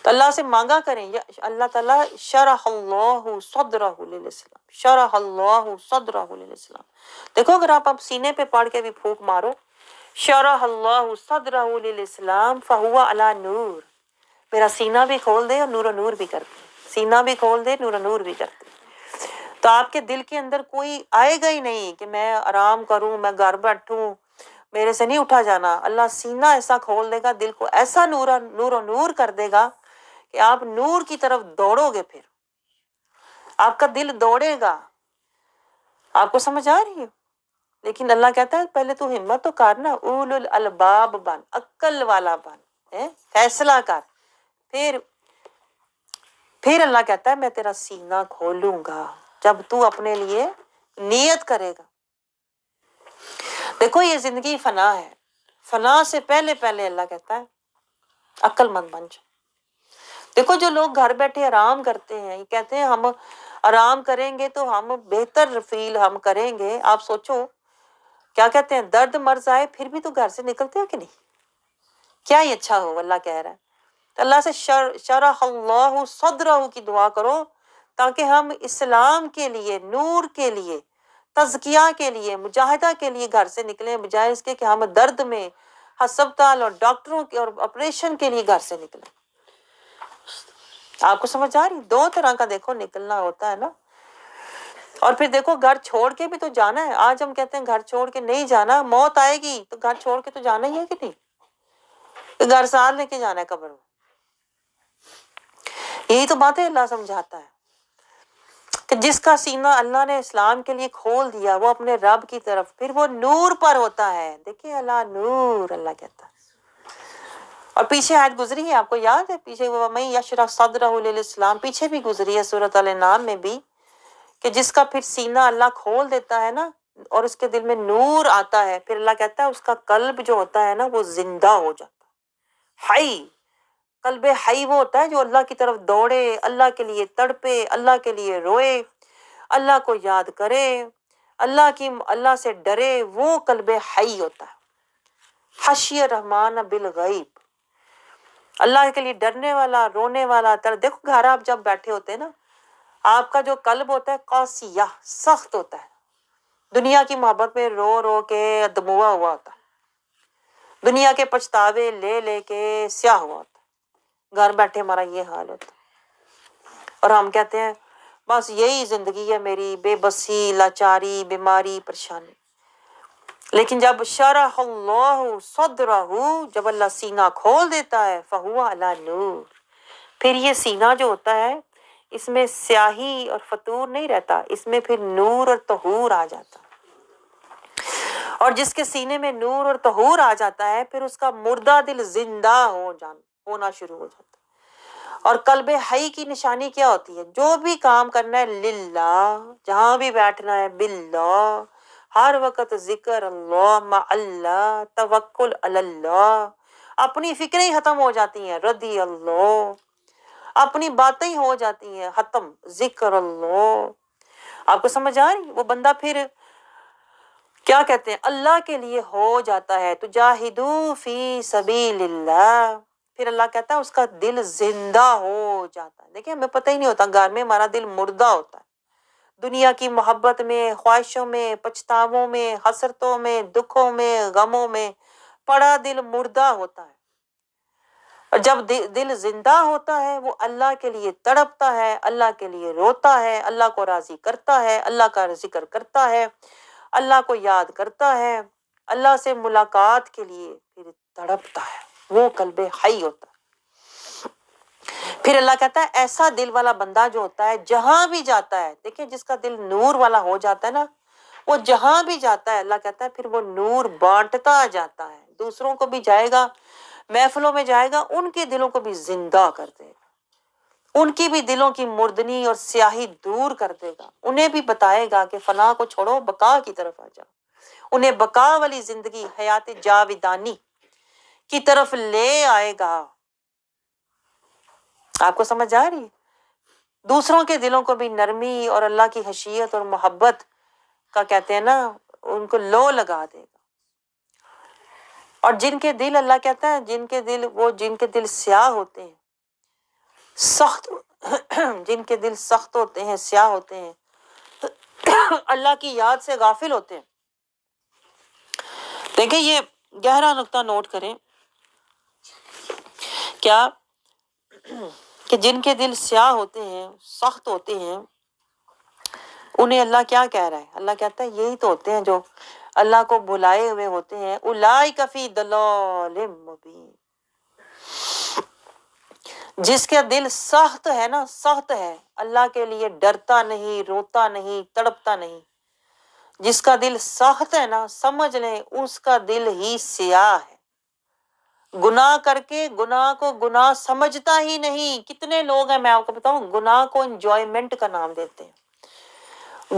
[SPEAKER 1] تو اللہ سے مانگا کریں یا اللہ تعالیٰ شرح اللہ صدرہ للاسلام، شرح اللہ صدرہ للاسلام. دیکھو اگر آپ سینے پہ پڑھ کے بھی پھونک مارو، شرح اللہ صدرہ للاسلام فہو علی نور، میرا سینہ بھی کھول دے اور نور و نور بھی کر دے، سینہ بھی کھول دے نور و نور بھی کر دے. تو آپ کے دل کے اندر کوئی آئے گا ہی نہیں کہ میں آرام کروں، میں گھر بیٹھوں، میرے سے نہیں اٹھا جانا. اللہ سینہ ایسا کھول دے گا، دل کو ایسا نور و نور کر دے گا کہ آپ نور کی طرف دوڑو گے. پھر آپ کا دل دوڑے گا. آپ کو سمجھ آ رہی ہے؟ لیکن اللہ کہتا ہے پہلے تو ہمت تو کر نا، اول الالباب بن، عقل والا بن، فیصلہ کر. پھر اللہ کہتا ہے میں تیرا سینہ کھولوں گا جب تو اپنے لیے نیت کرے گا. دیکھو یہ زندگی فنا ہے، فنا سے پہلے اللہ کہتا ہے عقل مند بن جا. دیکھو جو لوگ گھر بیٹھے آرام کرتے ہیں، یہ کہتے ہیں ہم آرام کریں گے تو ہم بہتر فیل ہم کریں گے. آپ سوچو کیا کہتے ہیں، درد مرض آئے پھر بھی تو گھر سے نکلتے ہو کہ نہیں؟ کیا ہی اچھا ہو. اللہ کہہ رہا ہے تو اللہ سے شرح اللہ صدرہ کی دعا کرو تاکہ ہم اسلام کے لیے، نور کے لیے، تزکیہ کے لیے، مجاہدہ کے لیے گھر سے نکلیں، بجائے اس کے کہ ہم درد میں ہسپتال اور ڈاکٹروں کے اور آپریشن کے لیے گھر سے نکلیں. آپ کو سمجھ آ رہی؟ دو طرح کا دیکھو نکلنا ہوتا ہے نا. اور پھر دیکھو گھر چھوڑ کے بھی تو جانا ہے. آج ہم کہتے ہیں گھر چھوڑ کے نہیں جانا، موت آئے گی تو گھر چھوڑ کے تو جانا ہی ہے کہ نہیں؟ تو گھر ساتھ لے کے جانا ہے قبر میں. یہی تو باتیں اللہ سمجھاتا ہے کہ جس کا سینہ اللہ نے اسلام کے لیے کھول دیا وہ اپنے رب کی طرف، پھر وہ نور پر ہوتا ہے. دیکھیں اللہ نور، اللہ کہتا ہے. اور پیچھے آیت گزری ہے، آپ کو یاد ہے پیچھے وَمَن یشرح صدرہ للاسلام، پیچھے بھی گزری ہے سورۃ الانعام میں بھی، کہ جس کا پھر سینہ اللہ کھول دیتا ہے نا اور اس کے دل میں نور آتا ہے، پھر اللہ کہتا ہے اس کا قلب جو ہوتا ہے نا وہ زندہ ہو جاتا ہے. حی، قلب حی وہ ہوتا ہے جو اللہ کی طرف دوڑے، اللہ کے لیے تڑپے، اللہ کے لیے روئے، اللہ کو یاد کرے، اللہ سے ڈرے. وہ قلب حی ہوتا ہے. خشی الرحمن بالغیب، اللہ کے لیے ڈرنے والا، رونے والا. دیکھو گھر آپ جب بیٹھے ہوتے ہیں نا، آپ کا جو قلب ہوتا ہے قاسیہ، سخت ہوتا ہے. دنیا کی محبت میں رو رو کے دموا ہوا ہوتا ہے، دنیا کے پچھتاوے لے لے کے سیاہ ہوا ہوتا ہے. گھر بیٹھے ہمارا یہ حال ہوتا ہے اور ہم کہتے ہیں بس یہی زندگی ہے میری، بے بسی، لاچاری، بیماری، پریشانی. لیکن جب شرح اللہ صدرہ، جب اللہ سینہ کھول دیتا ہے فہو علی نور، پھر یہ سینہ جو ہوتا ہے اس میں سیاہی اور فتور نہیں رہتا، اس میں پھر نور اور طہور آ جاتا. اور جس کے سینے میں نور اور طہور آ جاتا ہے پھر اس کا مردہ دل زندہ ہونا شروع ہو جاتا ہے. اور قلب حی کی نشانی کیا ہوتی ہے؟ جو بھی کام کرنا ہے للہ، جہاں بھی بیٹھنا ہے باللہ، ہر وقت ذکر اللہ، مع اللہ، توکل علی اللہ. اپنی فکریں ہی ختم ہو جاتی ہیں، رضی اللہ، اپنی باتیں ہی ہو جاتی ہیں ختم، ذکر اللہ. آپ کو سمجھ آ رہی؟ وہ بندہ پھر کیا کہتے ہیں اللہ کے لیے ہو جاتا ہے. تجاہدو فی سبیل اللہ، پھر اللہ کہتا ہے اس کا دل زندہ ہو جاتا ہے. دیکھیں ہمیں پتہ ہی نہیں ہوتا، گھر میں ہمارا دل مردہ ہوتا ہے، دنیا کی محبت میں، خواہشوں میں، پچھتاووں میں، حسرتوں میں، دکھوں میں، غموں میں پڑا دل مردہ ہوتا ہے. اور جب دل زندہ ہوتا ہے وہ اللہ کے لیے تڑپتا ہے، اللہ کے لیے روتا ہے، اللہ کو راضی کرتا ہے، اللہ کا ذکر کرتا ہے، اللہ کو یاد کرتا ہے، اللہ سے ملاقات کے لیے پھر تڑپتا ہے. وہ قلب حی ہوتا ہے. پھر اللہ کہتا ہے ایسا دل والا بندہ جو ہوتا ہے جہاں بھی جاتا ہے، دیکھیں جس کا دل نور والا ہو جاتا ہے نا، وہ جہاں بھی جاتا ہے اللہ کہتا ہے پھر وہ نور بانٹتا جاتا ہے. دوسروں کو بھی جائے گا، محفلوں میں جائے گا، ان کے دلوں کو بھی زندہ کر دے گا، ان کی بھی دلوں کی مردنی اور سیاہی دور کر دے گا، انہیں بھی بتائے گا کہ فنا کو چھوڑو، بقا کی طرف آ جاؤ، انہیں بقا والی زندگی، حیات جاودانی کی طرف لے آئے گا۔ آپ کو سمجھ آ رہی ہے؟ دوسروں کے دلوں کو بھی نرمی اور اللہ کی خشیت اور محبت کا کہتے ہیں نا، ان کو لو لگا دے گا۔ اور جن کے دل، اللہ کہتا ہے جن کے دل سیاہ ہوتے ہیں، سخت جن کے دل سخت ہوتے ہیں، سیاہ ہوتے ہیں، اللہ کی یاد سے غافل ہوتے ہیں۔ دیکھیں یہ گہرا نقطہ نوٹ کریں، کیا کہ جن کے دل سیاہ ہوتے ہیں، سخت ہوتے ہیں، انہیں اللہ کیا کہہ رہا ہے؟ اللہ کہتا ہے یہی تو ہوتے ہیں جو اللہ کو بھلائے ہوئے ہوتے ہیں، اولئک فی ضلال مبین۔ جس کا دل سخت ہے نا، سخت ہے، اللہ کے لیے ڈرتا نہیں، روتا نہیں، تڑپتا نہیں، جس کا دل سخت ہے نا، سمجھ لیں اس کا دل ہی سیاہ ہے، گناہ کر کے گناہ کو گناہ سمجھتا ہی نہیں۔ کتنے لوگ ہیں، میں آپ کو بتاؤں، گناہ کو انجوائمنٹ کا نام دیتے ہیں،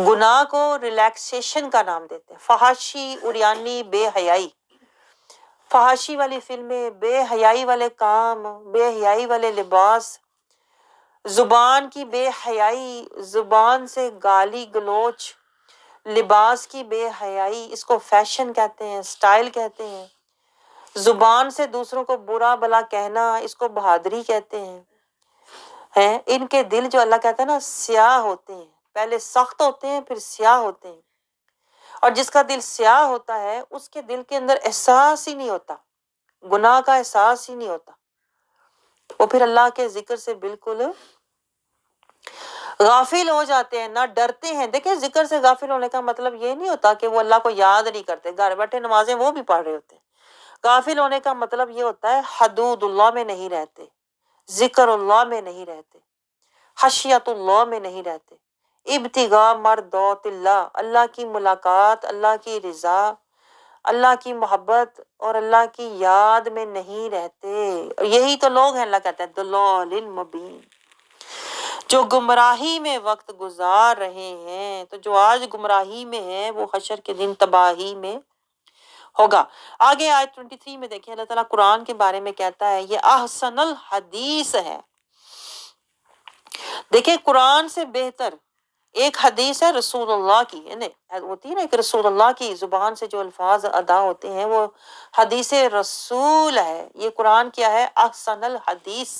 [SPEAKER 1] گناہ کو ریلیکسیشن کا نام دیتے ہیں، فحاشی، اریانی، بے حیائی، فحاشی والی فلمیں، بے حیائی والے کام، بے حیائی والے لباس، زبان کی بے حیائی، زبان سے گالی گلوچ، لباس کی بے حیائی، اس کو فیشن کہتے ہیں، سٹائل کہتے ہیں، زبان سے دوسروں کو برا بلا کہنا، اس کو بہادری کہتے ہیں۔ ان کے دل جو اللہ کہتا ہے نا سیاہ ہوتے ہیں، پہلے سخت ہوتے ہیں پھر سیاہ ہوتے ہیں۔ اور جس کا دل سیاہ ہوتا ہے اس کے دل کے اندر احساس ہی نہیں ہوتا، گناہ کا احساس ہی نہیں ہوتا، وہ پھر اللہ کے ذکر سے بالکل غافل ہو جاتے ہیں، نہ ڈرتے ہیں۔ دیکھیں ذکر سے غافل ہونے کا مطلب یہ نہیں ہوتا کہ وہ اللہ کو یاد نہیں کرتے، گھر بیٹھے نمازیں وہ بھی پڑھ رہے ہوتے ہیں۔ غافل ہونے کا مطلب یہ ہوتا ہے حدود اللہ میں نہیں رہتے، ذکر اللہ میں نہیں رہتے، خشیت اللہ میں نہیں رہتے، ابتغاء مرضات اللہ، اللہ کی ملاقات، اللہ کی رضا، اللہ کی محبت اور اللہ کی یاد میں نہیں رہتے۔ اور یہی تو لوگ ہیں، اللہ کہتا ہے ضلال مبین، جو گمراہی میں وقت گزار رہے ہیں۔ تو جو آج گمراہی میں ہے وہ حشر کے دن تباہی میں ہوگا۔ آگے آیت 23 میں دیکھیں اللہ تعالیٰ قرآن کے بارے میں کہتا ہے یہ احسن الحدیث ہے۔ دیکھیں قرآن سے بہتر ایک حدیث ہے رسول اللہ کی، ہوتی ہے نا ایک رسول اللہ کی زبان سے جو الفاظ ادا ہوتے ہیں وہ حدیث رسول ہے۔ یہ قرآن کیا ہے؟ احسن الحدیث،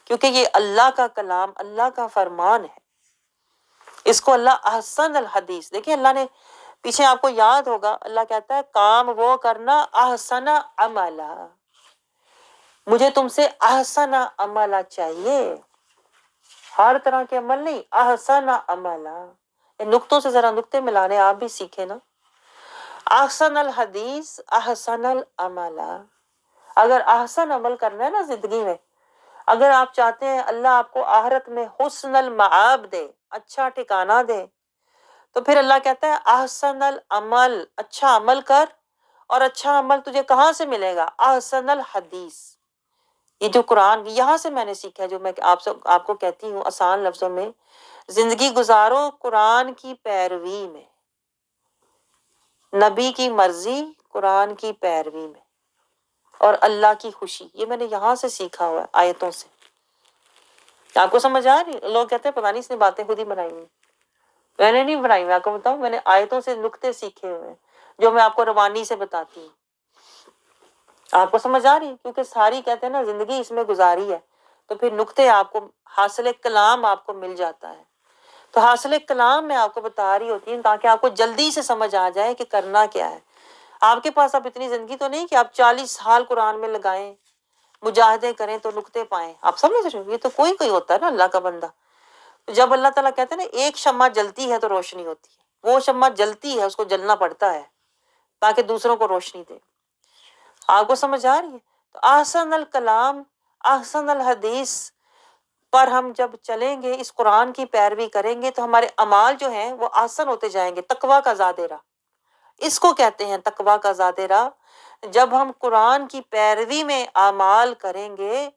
[SPEAKER 1] کیونکہ یہ اللہ کا کلام، اللہ کا فرمان ہے، اس کو اللہ احسن الحدیث۔ دیکھیں اللہ نے پیچھے آپ کو یاد ہوگا اللہ کہتا ہے کام وہ کرنا احسن عملا، مجھے تم سے احسن عملا چاہیے، ہر طرح کے عمل نہیں، احسن عملا۔ نقطوں سے ذرا نقطے ملانے آپ بھی سیکھیں نا، احسن الحدیث احسن العملا۔ اگر احسن عمل کرنا ہے نا زندگی میں، اگر آپ چاہتے ہیں اللہ آپ کو آخرت میں حسن المعاب دے، اچھا ٹھکانہ دے، تو پھر اللہ کہتا ہے احسن العمل، اچھا عمل کر۔ اور اچھا عمل تجھے کہاں سے ملے گا؟ احسن الحدیث۔ یہ جو قرآن یہاں سے میں نے سیکھا ہے، جو میں آپ کو کہتی ہوں آسان لفظوں میں، زندگی گزارو قرآن کی پیروی میں، نبی کی مرضی، قرآن کی پیروی میں، اور اللہ کی خوشی۔ یہ میں نے یہاں سے سیکھا ہوا ہے آیتوں سے۔ آپ کو سمجھ آ رہی ہے؟ لوگ کہتے ہیں پتہ نہیں اس نے باتیں خود ہی بنائی ہیں، میں نے نہیں بنائی، میں آپ کو بتاؤں میں نے آیتوں سے نقطے سیکھے ہوئے ہیں جو میں آپ کو روانی سے بتاتی ہوں۔ آپ کو سمجھ آ رہی ہے؟ کیونکہ ساری کہتے ہیں نا زندگی اس میں گزاری ہے، تو پھر نقطے آپ کو، حاصل کلام آپ کو مل جاتا ہے۔ تو حاصل کلام میں آپ کو بتا رہی ہوتی ہیں تاکہ آپ کو جلدی سے سمجھ آ جائے کہ کرنا کیا ہے۔ آپ کے پاس اب اتنی زندگی تو نہیں کہ آپ 40 سال قرآن میں لگائیں، مجاہدے کریں تو نقطے پائیں۔ آپ سمجھ رہے ہو؟ یہ تو کوئی کوئی ہوتا ہے نا اللہ کا بندہ۔ جب اللہ تعالیٰ کہتے ہیں نا ایک شمع جلتی ہے تو روشنی ہوتی ہے، وہ شمع جلتی ہے، اس کو جلنا پڑتا ہے تاکہ دوسروں کو روشنی دے۔ آپ کو سمجھ آ رہی ہے؟ تو احسن الکلام، احسن الحدیث پر ہم جب چلیں گے، اس قرآن کی پیروی کریں گے تو ہمارے اعمال جو ہیں وہ احسن ہوتے جائیں گے۔ تقویٰ کا زیادہ راہ، اس کو کہتے ہیں تقویٰ کا زیادہ راہ۔ جب ہم قرآن کی پیروی میں اعمال کریں گے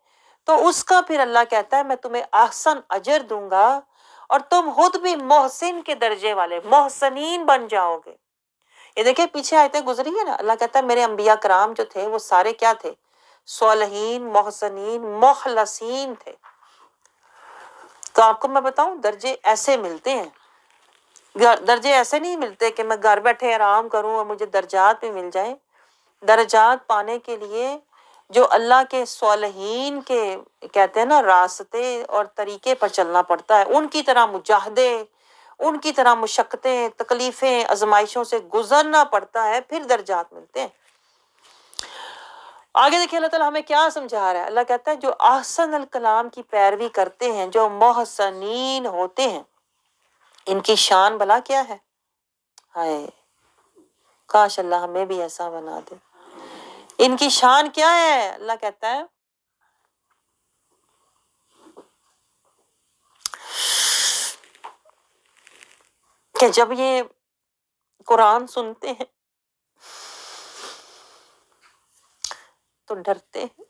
[SPEAKER 1] تو اس کا پھر اللہ کہتا ہے میں تمہیں احسن اجر دوں گا اور تم خود بھی محسن کے درجے والے محسنین بن جاؤ گے۔ یہ دیکھیں پیچھے آیتیں گزری ہے نا، اللہ کہتا ہے میرے انبیاء کرام جو تھے وہ سارے کیا تھے؟ صالحین، محسنین، مخلصین تھے۔ تو آپ کو میں بتاؤں درجے ایسے ملتے ہیں، درجے ایسے نہیں ملتے کہ میں گھر بیٹھے آرام کروں اور مجھے درجات بھی مل جائیں۔ درجات پانے کے لیے جو اللہ کے صالحین کے کہتے ہیں نا راستے اور طریقے پر چلنا پڑتا ہے، ان کی طرح مجاہدے، ان کی طرح مشقتیں، تکلیفیں، آزمائشوں سے گزرنا پڑتا ہے، پھر درجات ملتے ہیں۔ آگے دیکھیں اللہ تعالیٰ ہمیں کیا سمجھا رہا ہے۔ اللہ کہتا ہے جو احسن الکلام کی پیروی کرتے ہیں، جو محسنین ہوتے ہیں، ان کی شان بھلا کیا ہے؟ ہائے کاش اللہ ہمیں بھی ایسا بنا دے۔ ان کی شان کیا ہے؟ اللہ کہتا ہے کہ جب یہ قرآن سنتے ہیں تو ڈرتے ہیں۔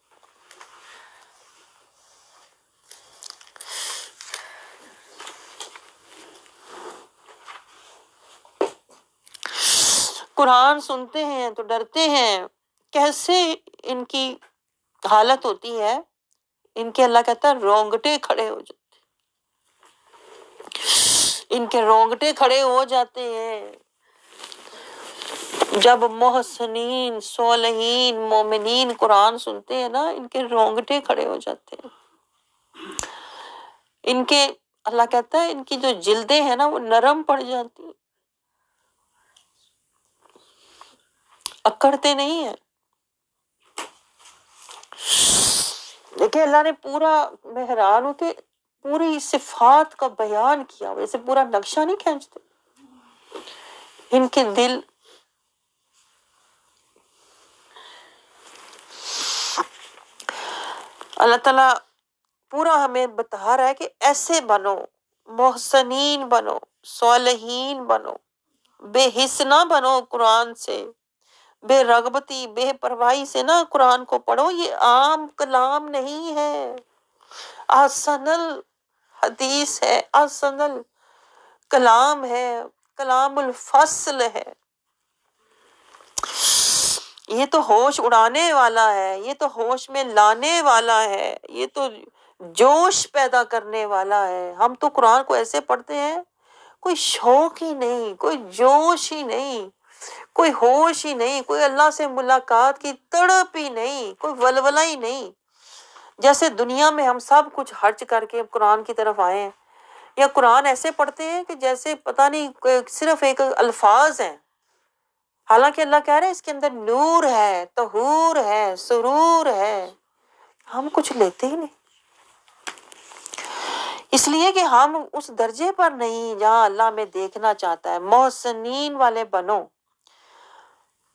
[SPEAKER 1] قرآن سنتے ہیں تو ڈرتے ہیں۔ کیسے ان کی حالت ہوتی ہے؟ ان کے اللہ کہتا ہے رونگٹے کھڑے ہو جاتے، ان کے رونگٹے کھڑے ہو جاتے ہیں جب محسنین، صالحین، مومنین قرآن سنتے ہیں نا، ان کے رونگٹے کھڑے ہو جاتے ہیں۔ ان کے اللہ کہتا ہے ان کی جو جلدیں ہیں نا وہ نرم پڑ جاتی ہیں، اکڑتے نہیں ہیں۔ دیکھیں اللہ نے پورا، میں حیران ہوں کہ پوری صفات کا بیان کیا، ویسے پورا نقشہ نہیں کھینچتے۔ ان کے دل، اللہ تعالیٰ پورا ہمیں بتا رہا ہے کہ ایسے بنو، محسنین بنو، صالحین بنو، بے حس نہ بنو قرآن سے، بے رغبتی، بے پرواہی سے نہ قرآن کو پڑھو۔ یہ عام کلام نہیں ہے، احسن الحدیث ہے، احسن الکلام ہے، کلام الفصل ہے۔ یہ تو ہوش اڑانے والا ہے، یہ تو ہوش میں لانے والا ہے، یہ تو جوش پیدا کرنے والا ہے۔ ہم تو قرآن کو ایسے پڑھتے ہیں، کوئی شوق ہی نہیں، کوئی جوش ہی نہیں، کوئی ہوش ہی نہیں، کوئی اللہ سے ملاقات کی تڑپ ہی نہیں، کوئی ولولہ ہی نہیں، جیسے دنیا میں ہم سب کچھ خرچ کر کے قرآن کی طرف آئے ہیں، یا قرآن ایسے پڑھتے ہیں کہ جیسے پتہ نہیں صرف ایک الفاظ ہیں، حالانکہ اللہ کہہ رہے ہیں اس کے اندر نور ہے، طہور ہے، سرور ہے۔ ہم کچھ لیتے ہی نہیں، اس لیے کہ ہم اس درجے پر نہیں جہاں اللہ ہمیں دیکھنا چاہتا ہے۔ محسنین والے بنو۔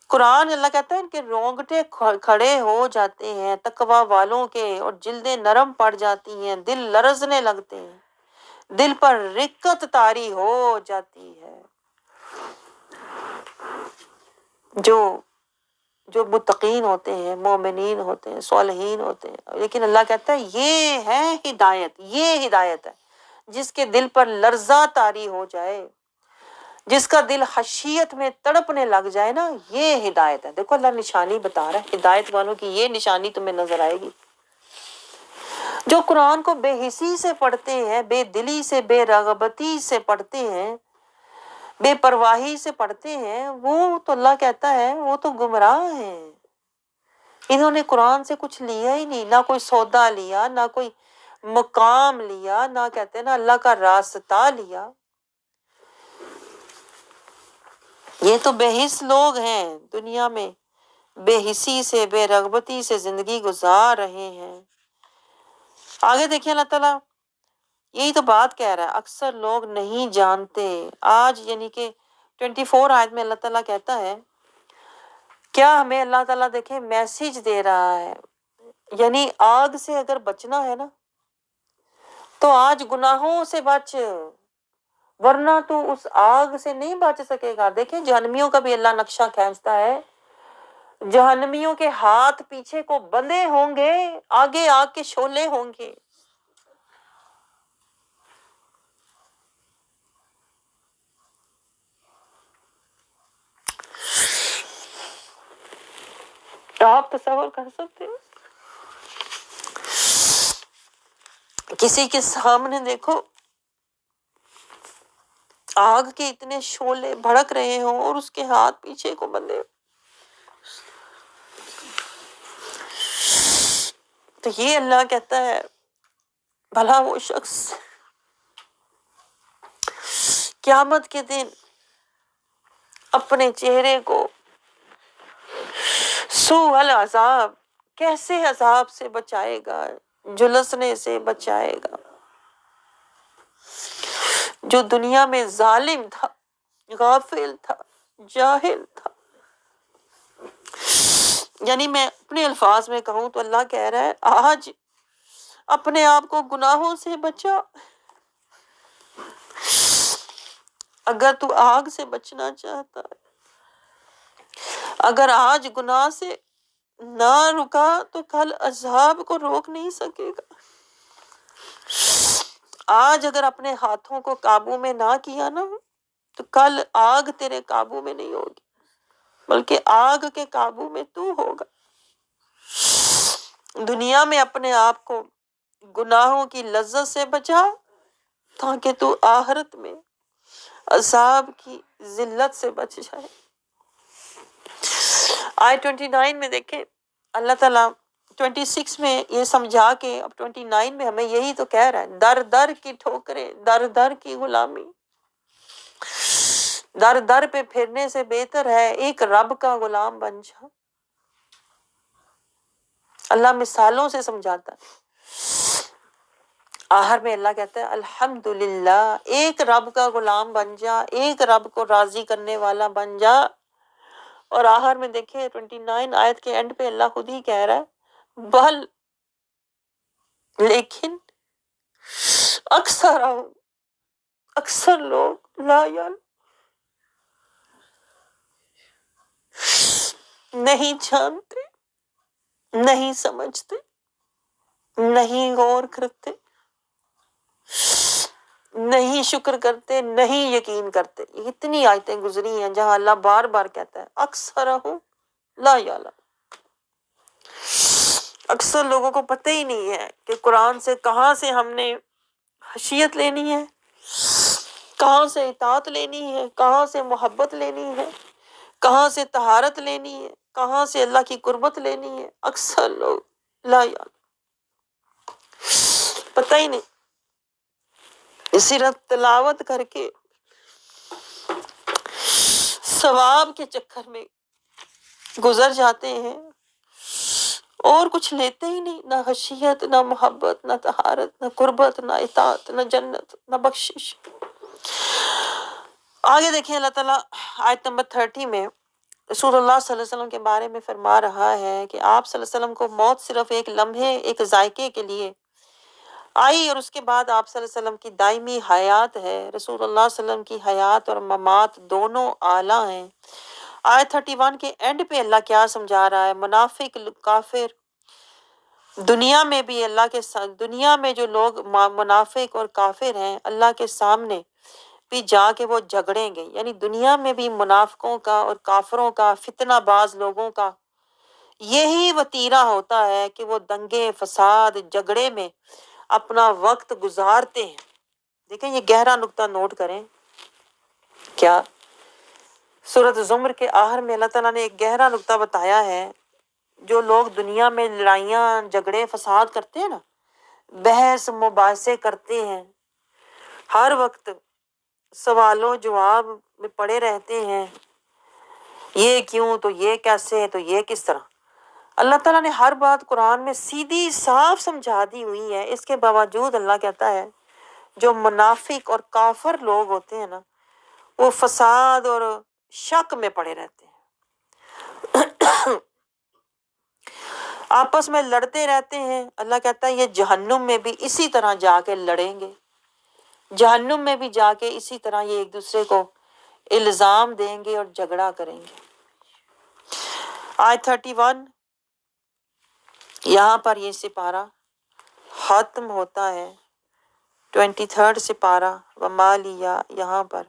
[SPEAKER 1] قرآن اللہ کہتا ہے ان کے رونگٹے کھڑے ہو جاتے ہیں تقوی والوں کے، اور جلدیں نرم پڑ جاتی ہیں، دل لرزنے لگتے ہیں، دل پر رقت طاری ہو جاتی ہے۔ جو متقین ہوتے ہیں، مومنین ہوتے ہیں، صالحین ہوتے ہیں، لیکن اللہ کہتا ہے یہ ہے ہدایت، یہ ہدایت ہے جس کے دل پر لرزہ طاری ہو جائے، جس کا دل خشیت میں تڑپنے لگ جائے نا، یہ ہدایت ہے۔ دیکھو اللہ نشانی بتا رہا ہے، ہدایت والوں کی یہ نشانی تمہیں نظر آئے گی۔ جو قرآن کو بے حسی سے پڑھتے ہیں، بے دلی سے، بے رغبتی سے پڑھتے ہیں، بے پرواہی سے پڑھتے ہیں، وہ تو اللہ کہتا ہے وہ تو گمراہ ہیں۔ انہوں نے قرآن سے کچھ لیا ہی نہیں، نہ کوئی سودا لیا، نہ کوئی مقام لیا، نہ کہتے ہیں نا اللہ کا راستہ لیا۔ یہ تو بے حس لوگ ہیں، دنیا میں بے حسی سے، بے رغبتی سے زندگی گزار رہے ہیں۔ آگے دیکھیں اللہ تعالیٰ یہی تو بات کہہ رہا ہے، اکثر لوگ نہیں جانتے۔ آج یعنی کہ 24 آیت میں اللہ تعالیٰ کہتا ہے، کیا ہمیں اللہ تعالیٰ دیکھیں میسج دے رہا ہے، یعنی آگ سے اگر بچنا ہے نا تو آج گناہوں سے بچ، ورنہ تو اس آگ سے نہیں بچ سکے گا۔ دیکھیں جہنمیوں کا بھی اللہ نقشہ کھینچتا ہے جہنمیوں کے ہاتھ پیچھے کو بندھے ہوں گے، آگے آگ کے شعلے ہوں گے۔ آپ تصور کر سکتے ہیں؟ کسی کے سامنے دیکھو آگ کے اتنے شعلے بھڑک رہے ہوں اور اس کے ہاتھ پیچھے کو بندھے ہوں۔ تو یہ اللہ کہتا ہے بھلا وہ شخص قیامت کے دن اپنے چہرے کو سوء العذاب، کیسے عذاب سے بچائے گا، جھلسنے سے بچائے گا؟ جو دنیا میں ظالم تھا، غافل تھا، جاہل تھا، یعنی میں اپنے الفاظ میں کہوں تو اللہ کہہ رہا ہے آج اپنے آپ کو گناہوں سے بچا۔ اگر تو آگ سے بچنا چاہتا ہے، اگر آج گناہ سے نہ رکا تو کل عذاب کو روک نہیں سکے گا۔ آج اگر اپنے ہاتھوں کو قابو میں نہ کیا نا تو کل آگ تیرے قابو میں نہیں ہوگی، بلکہ آگ کے قابو میں تو ہوگا۔ دنیا میں اپنے آپ کو گناہوں کی لذت سے بچا تاکہ تو آخرت میں عذاب کی ذلت سے بچ جائے۔ آیت 29 میں دیکھیں اللہ تعالیٰ 26 میں یہ سمجھا کے اب 29 میں ہمیں یہی تو کہہ رہا ہے، در در کی ٹھوکریں، در در کی غلامی، در در پہ پھرنے سے بہتر ہے ایک رب کا غلام بن جا۔ اللہ مثالوں سے سمجھاتا ہے۔ آخر میں اللہ کہتا ہے الحمدللہ، ایک رب کا غلام بن جا، ایک رب کو راضی کرنے والا بن جا۔ اور آخر میں دیکھیں 29 آیت کے اینڈ پہ اللہ خود ہی کہہ رہا ہے بل لیکن اکثر لوگ لا یعلمون، نہیں جانتے، نہیں سمجھتے، نہیں غور کرتے، نہیں شکر کرتے، نہیں یقین کرتے۔ یہ اتنی آیتیں گزری ہیں جہاں اللہ بار بار کہتا ہے اکثرہم لا یعلمون۔ اکثر لوگوں کو پتہ ہی نہیں ہے کہ قرآن سے کہاں سے ہم نے خشیت لینی ہے، کہاں سے اطاعت لینی ہے، کہاں سے محبت لینی ہے، کہاں سے طہارت لینی ہے، کہاں سے اللہ کی قربت لینی ہے۔ اکثر لوگ لا یعلمون، پتہ ہی نہیں، صرف تلاوت کر کے ثواب کے چکر میں گزر جاتے ہیں اور کچھ لیتے ہی نہیں، نہ خشیت، نہ محبت، نہ طہارت، نہ قربت، نہ اطاعت، نہ جنت، نہ بخشش۔ آگے دیکھیں اللہ تعالیٰ آیت نمبر 30 میں رسول اللہ صلی اللہ علیہ وسلم کے بارے میں فرما رہا ہے کہ آپ صلی اللہ علیہ وسلم کو موت صرف ایک لمحے، ایک ذائقے کے لیے آئی اور اس کے بعد آپ صلی اللہ علیہ وسلم کی دائمی حیات ہے۔ رسول اللہ صلی اللہ علیہ وسلم کی حیات اور ممات دونوں اعلیٰ ہیں۔ آیت 31 کے اینڈ پہ اللہ کیا سمجھا رہا ہے؟ منافق، کافر، دنیا میں بھی اللہ کے دنیا میں جو لوگ منافق اور کافر ہیں اللہ کے سامنے بھی جا کے وہ جھگڑیں گے، یعنی دنیا میں بھی منافقوں کا اور کافروں کا، فتنہ باز لوگوں کا یہی وتیرہ ہوتا ہے کہ وہ دنگے فساد جھگڑے میں اپنا وقت گزارتے ہیں۔ دیکھیں یہ گہرا نقطہ نوٹ کریں، کیا سورۃ زمر کے آخر میں اللہ تعالیٰ نے ایک گہرا نقطہ بتایا ہے، جو لوگ دنیا میں لڑائیاں جھگڑے فساد کرتے ہیں نا، بحث مباحثے کرتے ہیں، ہر وقت سوالوں جواب میں پڑے رہتے ہیں، یہ کیوں، تو یہ کیسے، تو یہ کس طرح۔ اللہ تعالیٰ نے ہر بات قرآن میں سیدھی صاف سمجھا دی ہوئی ہے، اس کے باوجود اللہ کہتا ہے جو منافق اور کافر لوگ ہوتے ہیں نا وہ فساد اور شک میں پڑے رہتے ہیں، آپس میں لڑتے رہتے ہیں۔ اللہ کہتا ہے یہ جہنم میں بھی اسی طرح جا کے لڑیں گے، جہنم میں بھی جا کے اسی طرح یہ ایک دوسرے کو الزام دیں گے اور جھگڑا کریں گے۔ آیت 31 یہاں پر یہ سپارہ ختم ہوتا ہے. 23rd سپارہ وما لیا یہاں پر